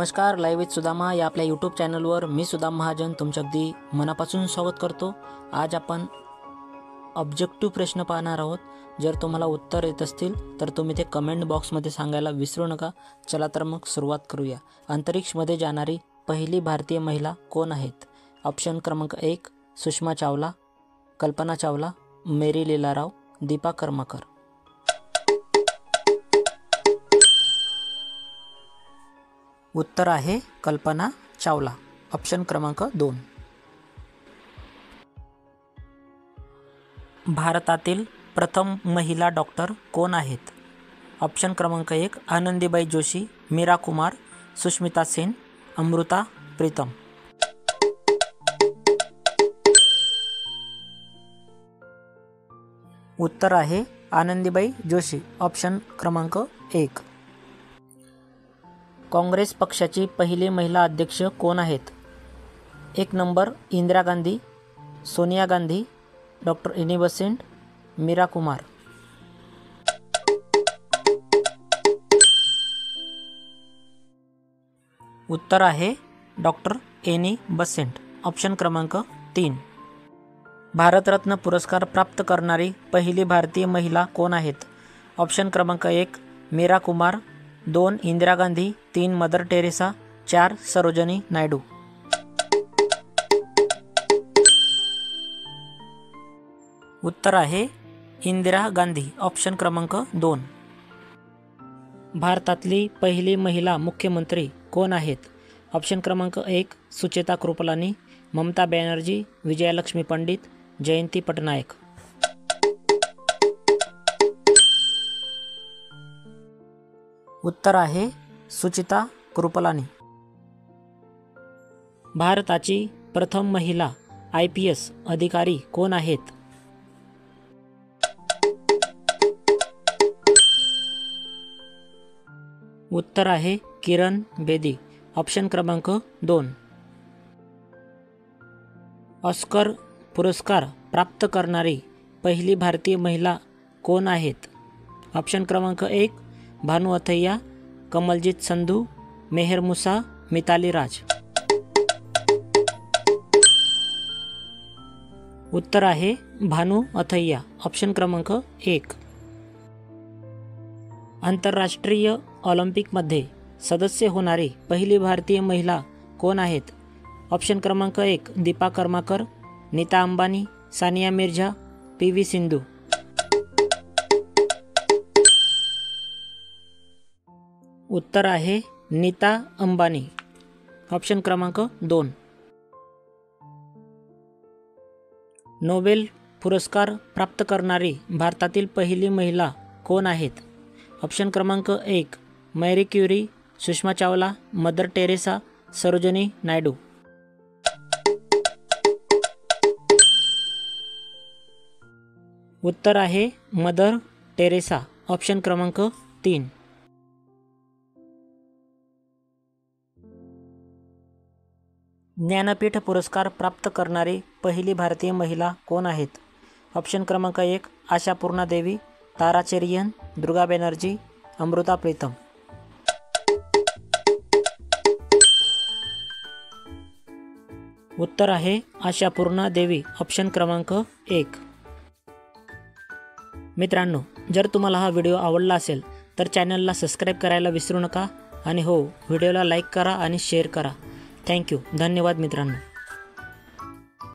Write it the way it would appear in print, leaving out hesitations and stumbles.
नमस्कार, live with Sudama या आपल्या यूट्यूब चॅनलवर मी सुदाम महाजन तुमच्या अगदी मनापासून स्वागत करतो। आज आपण ऑब्जेक्टिव्ह प्रश्न पाहणार आहोत। जर तुम्हाला उत्तर येत असतील तर तुम्ही ते कमेंट बॉक्समध्ये सांगायला विसरू नका। चला तर मग सुरुवात करूया। अंतरिक्षमध्ये जाणारी पहिली भारतीय महिला कोण आहेत? ऑप्शन क्रमांक 1 सुषमा चावला, कल्पना चावला, मेरी लीला राव, दीपा कर्माकर। उत्तर आहे कल्पना चावला, ऑप्शन क्रमांक 2। भारतातील प्रथम महिला डॉक्टर कोण आहेत? ऑप्शन क्रमांक 1 आनंदीबाई जोशी, मीरा कुमार, सुष्मिता सेन, अमृता प्रीतम। उत्तर आहे आनंदीबाई जोशी, ऑप्शन क्रमांक 1। काँग्रेस पक्षाची पहिली महिला अध्यक्ष कोण आहेत? 1 number Indira Gandhi, Sonia Gandhi, doctor Annie Besant, Meera Kumar. उत्तर आहे डॉक्टर एनी बेसेंट, ऑप्शन क्रमांक 3। भारतरत्न पुरस्कार प्राप्त करणारी पहिली भारतीय महिला कोण आहेत? ऑप्शन क्रमांक 1 मीरा कुमार, 2 इंदिरा गांधी, 3 मदर टेरेसा, 4 सरोजिनी नायडू। उत्तर आहे इंदिरा गांधी, ऑप्शन क्रमांक 2। भारतातली पहिली महिला मुख्यमंत्री कोण आहेत? ऑप्शन क्रमांक 1 सुचेता कृपलानी, ममता बॅनर्जी, विजयालक्ष्मी पंडित, जयंती पटनायक। उत्तर आहे सुचिता कृपलानी। भारताची प्रथम महिला IPS अधिकारी कोण आहेत? उत्तर आहे किरण बेदी, ऑप्शन क्रमांक 2। ऑस्कर पुरस्कार प्राप्त करणारी पहिली भारतीय महिला कोण आहेत? ऑप्शन क्रमांक 1 भानु अथय्या, कमलजीत संधू, मेहर मुसा, मिताली राज। उत्तर आहे भानु अथय्या, ऑप्शन क्रमांक 1। आंतरराष्ट्रीय ऑलिम्पिकमध्ये सदस्य होणारी पहिली भारतीय महिला कोण आहेत? ऑप्शन क्रमांक 1 दीपा कर्माकर, नीता अंबानी, सानिया मिर्झा, PV सिंधू। उत्तर आहे नीता अंबानी, ऑप्शन क्रमांक 2। नोबेल पुरस्कार प्राप्त करणारी भारतातील पहिली महिला कोण आहेत? ऑप्शन क्रमांक 1 मैरी क्युरी, सुषमा चावला, मदर टेरेसा, सरोजिनी नायडू। उत्तर आहे मदर टेरेसा, ऑप्शन क्रमांक 3। ज्ञानपीठ पुरस्कार प्राप्त करणारी पहिली भारतीय महिला कोण आहेत? ऑप्शन क्रमांक 1 आशापूर्णा देवी, तारा चेरियन, दुर्गा बॅनर्जी, अमृता प्रीतम। उत्तर आहे आशापूर्णा देवी, ऑप्शन क्रमांक 1। मित्रांनो, जर तुम्हाला हा व्हिडिओ आवडला असेल तर चॅनलला सबस्क्राईब करायला विसरू नका आणि हो, व्हिडिओला लाईक करा आणि शेअर करा। थँक्यू, धन्यवाद मित्रांनो।